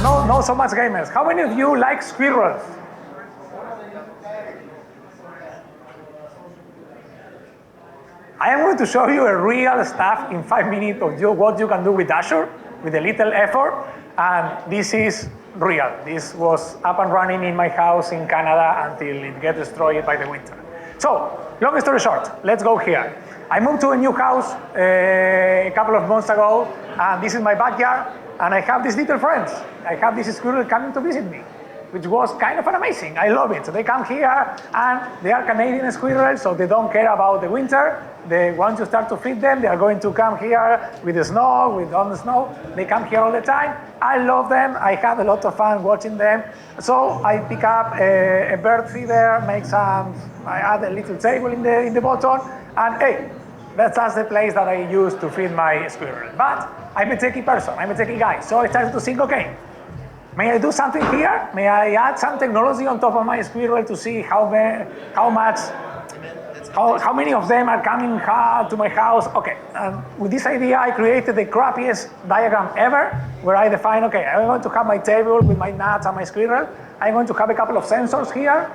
No, so much gamers. How many of you like squirrels? I am going to show you a real stuff in 5 minutes of what you can do with Azure with a little effort. And this is real. This was up and running in my house in Canada until it gets destroyed by the winter. So, long story short, let's go here. I moved to a new house a couple of months ago, and this is my backyard, and I have these little friends. I have this squirrel coming to visit me, which was kind of amazing. I love it. So they come here, and they are Canadian squirrels, so they don't care about the winter. Once you start to feed them, they are going to come here with the snow, on the snow. They come here all the time. I love them. I have a lot of fun watching them. So I pick up a bird feeder, I add a little table in the bottom, and hey, that's the place that I use to feed my squirrel. But I'm a techie person. I'm a techie guy. So I started to think, okay, may I do something here? May I add some technology on top of my squirrel to see how many of them are coming to my house? Okay, with this idea, I created the crappiest diagram ever, where I define, okay, I'm going to have my table with my nuts and my squirrel. I'm going to have a couple of sensors here.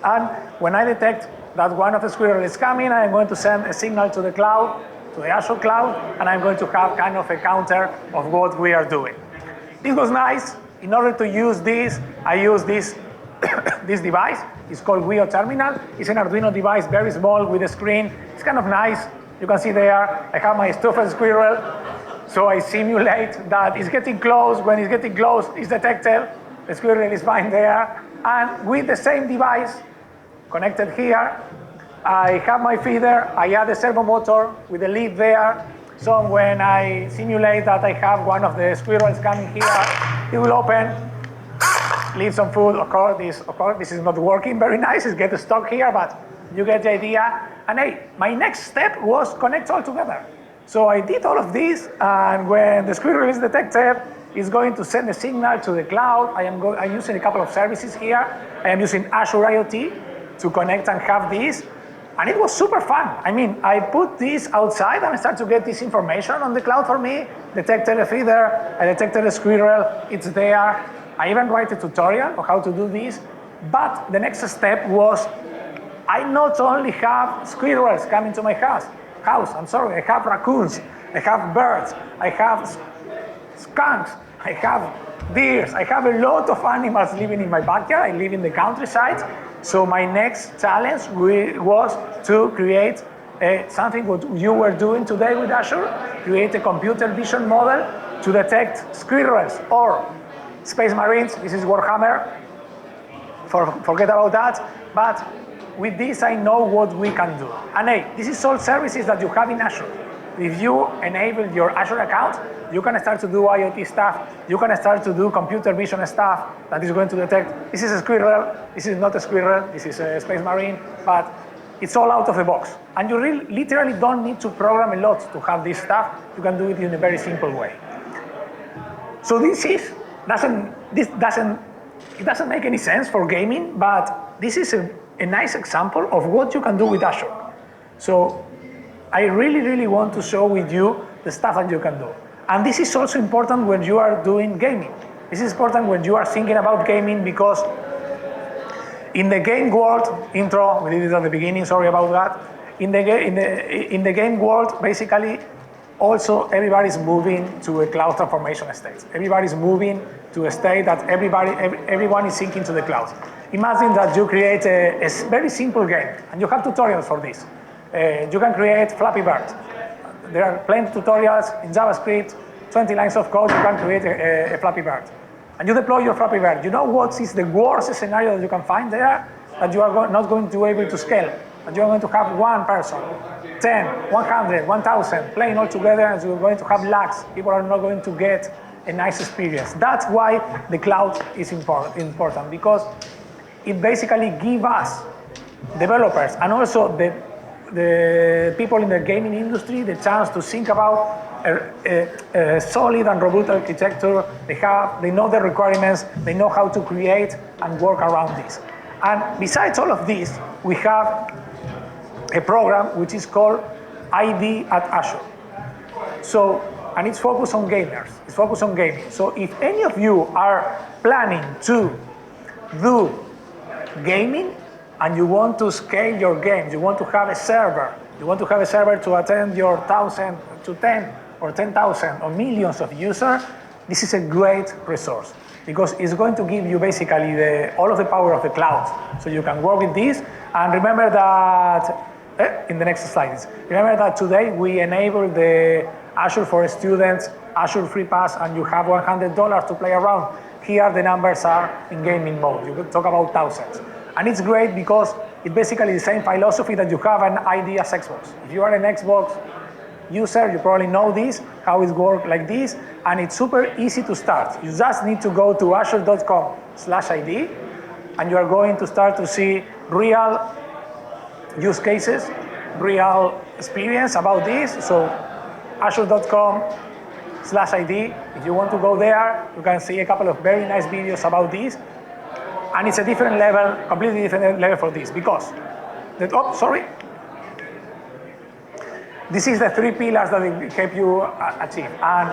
And when I detect that one of the squirrel is coming, I'm going to send a signal to the cloud, to the Azure cloud, and I'm going to have kind of a counter of what we are doing. This was nice. In order to use this, I use this this device. It's called Wio Terminal. It's an Arduino device, very small with a screen. It's kind of nice. You can see there, I have my stuffed squirrel. So I simulate that it's getting close. When it's getting close, it's detected. The squirrel is fine there. And with the same device connected here, I have my feeder. I add a servo motor with a lead there. So when I simulate that I have one of the squirrels coming here, it will open, leave some food. Of course, this is not working very nice. It's getting stuck here, but you get the idea. And hey, my next step was connect all together. So I did all of this, and when the squirrel is detected, it's going to send a signal to the cloud. I'm using a couple of services here. I am using Azure IoT to connect and have this. And it was super fun. I mean, I put this outside and I start to get this information on the cloud for me. Detected a feeder, I detected a squirrel, it's there. I even write a tutorial on how to do this. But the next step was, I not only have squirrels coming to my house, I have raccoons, I have birds, I have skunks, I have deers, I have a lot of animals living in my backyard. I live in the countryside. So my next challenge was to create something what you were doing today with Azure, create a computer vision model to detect squirrels or space marines. This is Warhammer, forget about that. But with this, I know what we can do. And hey, this is all services that you have in Azure. If you enable your Azure account, you can start to do IoT stuff. You can start to do computer vision stuff that is going to detect, this is a squirrel, this is not a squirrel, this is a space marine, but it's all out of the box. And you literally don't need to program a lot to have this stuff. You can do it in a very simple way. So it doesn't make any sense for gaming, but this is a nice example of what you can do with Azure. So I really want to show with you the stuff that you can do. And this is also important when you are doing gaming. This is important when you are thinking about gaming, because in the game world, intro, we did it at the beginning, sorry about that. In the game world, basically, also everybody's moving to a cloud transformation state. Everybody's moving to a state that everyone is syncing to the cloud. Imagine that you create a very simple game, and you have tutorials for this. You can create Flappy Bird. There are plenty of tutorials in JavaScript, 20 lines of code, you can create a Flappy Bird. And you deploy your Flappy Bird. You know what is the worst scenario that you can find there? That you are not going to be able to scale. That you are going to have one person, 10, 100, 1,000 playing all together, and you're going to have lags. People are not going to get a nice experience. That's why the cloud is important, because it basically gives us, developers, and also the people in the gaming industry, the chance to think about a solid and robust architecture. They know the requirements, they know how to create and work around this. And besides all of this, we have a program which is called ID at Azure. So and it's focused on gamers. It's focused on gaming. So if any of you are planning to do gaming and you want to scale your games, you want to have a server, to attend your 1,000 to 10 or 10,000 or millions of users, this is a great resource because it's going to give you basically all of the power of the cloud. So you can work with this, and remember that, in the next slides, remember that today we enable the Azure for Students, Azure Free Pass, and you have $100 to play around. Here the numbers are in gaming mode. You could talk about thousands. And it's great because it's basically the same philosophy that you have an ID as Xbox. If you are an Xbox user, you probably know this, how it works like this, and it's super easy to start. You just need to go to azure.com/ID, and you are going to start to see real use cases, real experience about this. So azure.com/ID, if you want to go there, you can see a couple of very nice videos about this. And it's a different level, completely different level for this, because, this is the 3 pillars that will help you achieve. And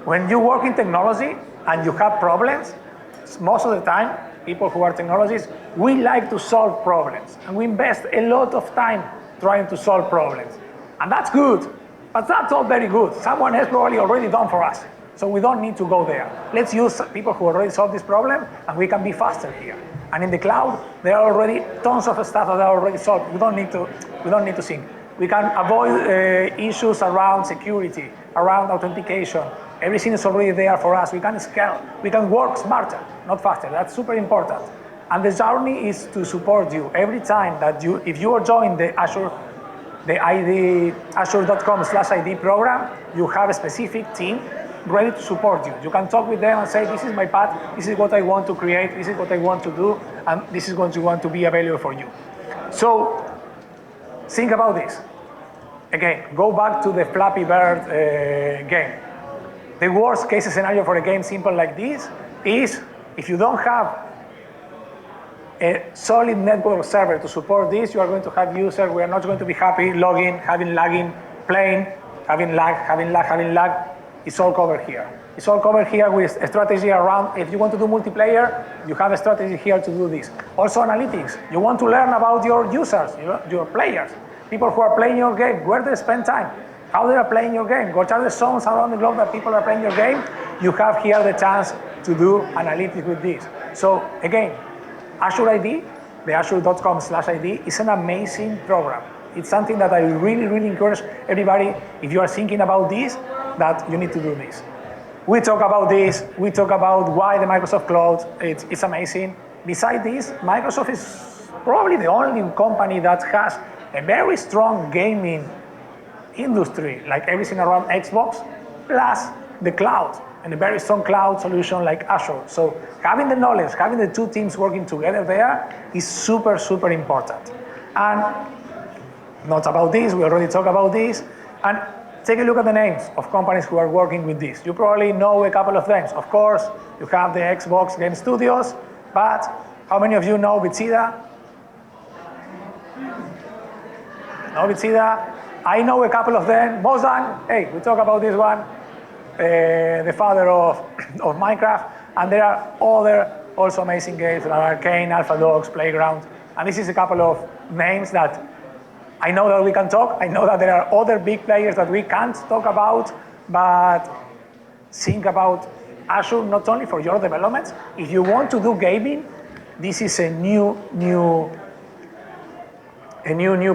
when you work in technology and you have problems, most of the time, people who are technologists, we like to solve problems. And we invest a lot of time trying to solve problems. And that's good, but that's not very good. Someone has probably already done for us. So we don't need to go there. Let's use people who already solved this problem, and we can be faster here. And in the cloud, there are already tons of stuff that are already solved. We don't need to think. We can avoid issues around security, around authentication. Everything is already there for us. We can scale. We can work smarter, not faster. That's super important. And the journey is to support you every time that if you are joining the Azure, the ID, azure.com/ID program, you have a specific team ready to support you. You can talk with them and say, this is my path, this is what I want to create, this is what I want to do, and this is what you want to be available for you. So think about this. Again, go back to the Flappy Bird game. The worst case scenario for a game simple like this is if you don't have a solid network server to support this, you are going to have users who are not going to be happy logging, lagging, playing, having lag. It's all covered here. It's all covered here with a strategy around, if you want to do multiplayer, you have a strategy here to do this. Also analytics. You want to learn about your users, your players, people who are playing your game, where they spend time, how they are playing your game, what are the zones around the globe that people are playing your game. You have here the chance to do analytics with this. So again, Azure ID, the azure.com/ID is an amazing program. It's something that I really, really encourage everybody, if you are thinking about this, that you need to do this. We talk about this, we talk about why the Microsoft Cloud, it's amazing. Besides this, Microsoft is probably the only company that has a very strong gaming industry, like everything around Xbox, plus the cloud, and a very strong cloud solution like Azure. So having the knowledge, having the two teams working together there is super, super important. And not about this, we already talked about this. And take a look at the names of companies who are working with this. You probably know a couple of them. Of course, you have the Xbox Game Studios, but how many of you know Bethesda? No Bethesda? I know a couple of them. Mozart, hey, we talk about this one, the father of Minecraft, and there are other also amazing games like Arcane, Alpha Dogs, Playground, and this is a couple of names that I know that we can talk. I know that there are other big players that we can't talk about, but think about Azure not only for your developments. If you want to do gaming, this is a new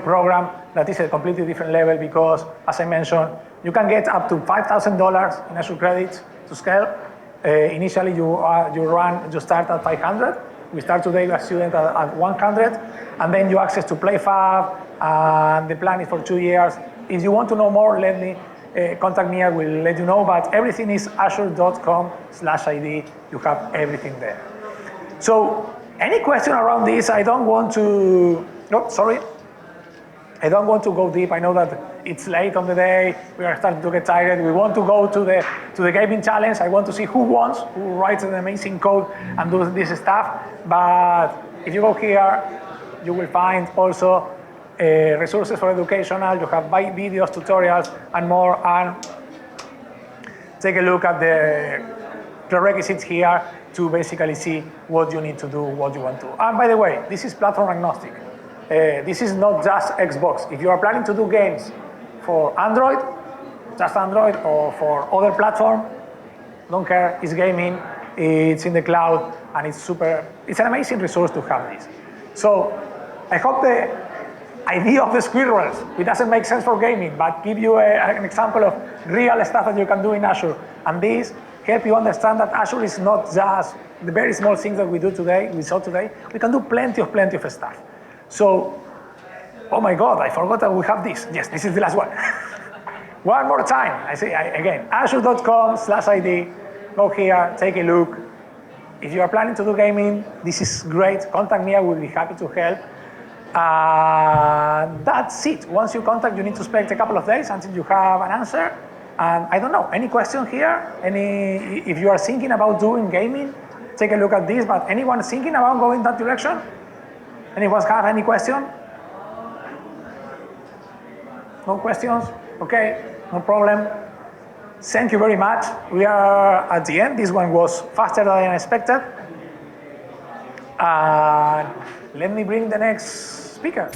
program that is a completely different level because, as I mentioned, you can get up to $5,000 in Azure credits to scale. Initially, you start at 500. We start today with a student at 100, and then you access to PlayFab, and the plan is for 2 years. If you want to know more, let me contact me. I will let you know. But everything is azure.com/ID. You have everything there. So, any question around this? I don't want to. No, sorry. I don't want to go deep. I know that it's late on the day. We are starting to get tired. We want to go to the gaming challenge. I want to see who writes an amazing code and does this stuff. But if you go here, you will find also resources for educational. You have videos, tutorials, and more. And take a look at the prerequisites here to basically see what you need to do, what you want to. And by the way, this is platform agnostic. This is not just Xbox. If you are planning to do games for Android, just Android, or for other platform, don't care, it's gaming, it's in the cloud, and it's an amazing resource to have this. So I hope the idea of the squirrels, it doesn't make sense for gaming, but give you an example of real stuff that you can do in Azure. And this help you understand that Azure is not just the very small things that we saw today. We can do plenty of stuff. So, oh my God, I forgot that we have this. Yes, this is the last one. One more time, again, azure.com/ID, go here, take a look. If you are planning to do gaming, this is great. Contact me, I will be happy to help. That's it. Once you contact, you need to spend a couple of days until you have an answer. And I don't know, any question here? If you are thinking about doing gaming, take a look at this, but anyone thinking about going that direction? Anyone have any question? No questions? Okay, no problem. Thank you very much. We are at the end. This one was faster than I expected. Let me bring the next speaker.